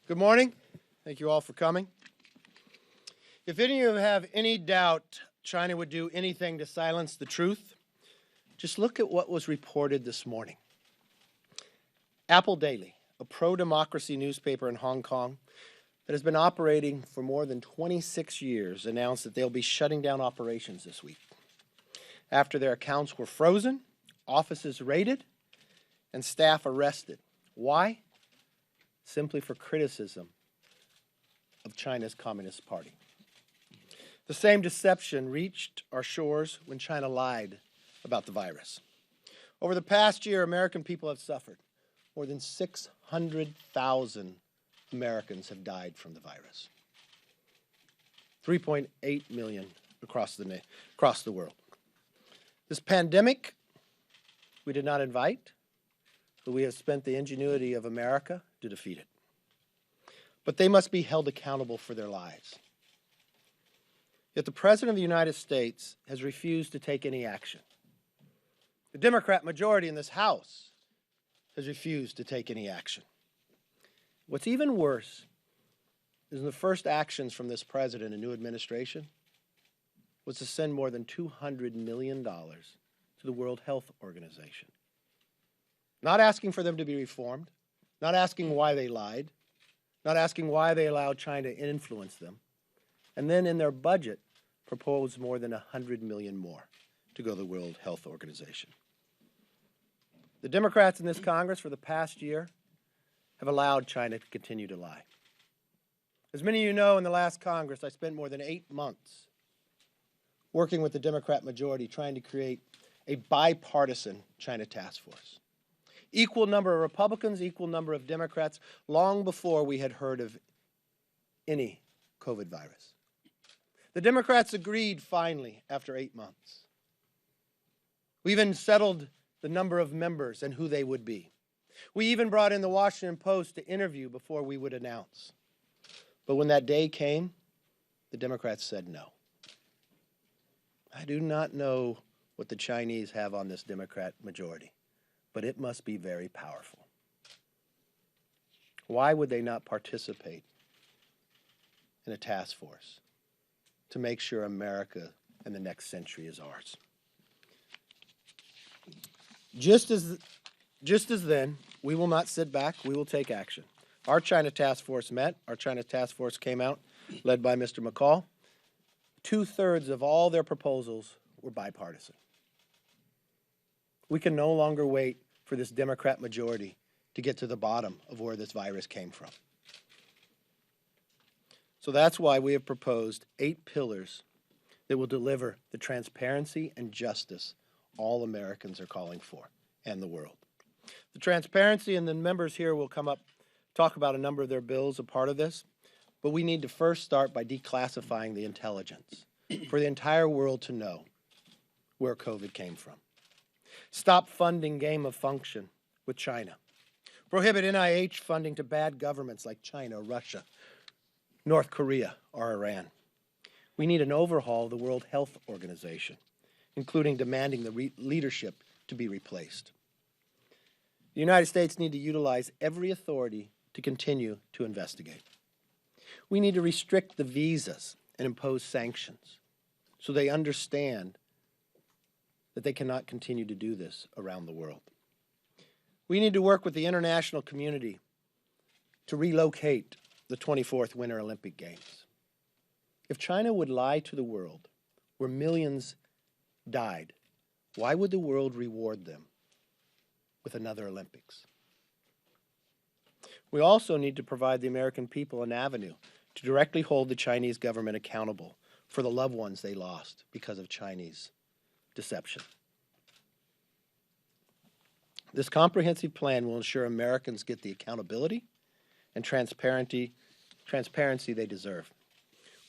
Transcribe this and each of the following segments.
Good morning. Thank you all for coming. If any of you have any doubt China would do anything to silence the truth, just look at what was reported this morning. Apple Daily, a pro-democracy newspaper in Hong Kong that has been operating for more than 26 years, announced that they'll be shutting down operations this week after their accounts were frozen, offices raided, and staff arrested. Why? Simply for criticism of China's Communist Party. The same deception reached our shores when China lied about the virus. Over the past year, American people have suffered. More than 600,000 Americans have died from the virus. 3.8 million across the world. This pandemic, we did not invite, but we have spent the ingenuity of America to defeat it. But they must be held accountable for their lies. Yet the President of the United States has refused to take any action. The Democrat majority in this House has refused to take any action. What's even worse is the first actions from this president and new administration was to send more than $200 million to the World Health Organization. Not asking for them to be reformed, not asking why they lied, not asking why they allowed China to influence them, and then in their budget proposed more than $100 million more to go to the World Health Organization. The Democrats in this Congress for the past year have allowed China to continue to lie. As many of you know, in the last Congress, I spent more than 8 months working with the Democrat majority trying to create a bipartisan China task force. Equal number of Republicans, equal number of Democrats, long before we had heard of any COVID virus. The Democrats agreed finally after 8 months. We even settled the number of members and who they would be. We even brought in the Washington Post to interview before we would announce. But when that day came, the Democrats said no. I do not know what the Chinese have on this Democrat majority, but it must be very powerful. Why would they not participate in a task force to make sure America in the next century is ours? Just as then, we will not sit back, we will take action. Our China task force met, our China task force came out, led by Mr. McCall. 2/3 of all their proposals were bipartisan. We can no longer wait for this Democrat majority to get to the bottom of where this virus came from. So that's why we have proposed 8 pillars that will deliver the transparency and justice all Americans are calling for, and the world. The transparency, and the members here will come up, talk about a number of their bills, a part of this, but we need to first start by declassifying the intelligence for the entire world to know where COVID came from. Stop funding gain of function with China. Prohibit NIH funding to bad governments like China, Russia, North Korea, or Iran. We need an overhaul of the World Health Organization, including demanding the leadership to be replaced. The United States need to utilize every authority to continue to investigate. We need to restrict the visas and impose sanctions so they understand that they cannot continue to do this around the world. We need to work with the international community to relocate the 24th Winter Olympic Games. If China would lie to the world where millions died, why would the world reward them with another Olympics? We also need to provide the American people an avenue to directly hold the Chinese government accountable for the loved ones they lost because of Chinese deception. This comprehensive plan will ensure Americans get the accountability and transparency they deserve.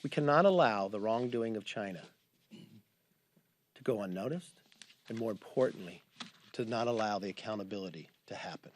We cannot allow the wrongdoing of China to go unnoticed, and more importantly, to not allow the accountability to happen.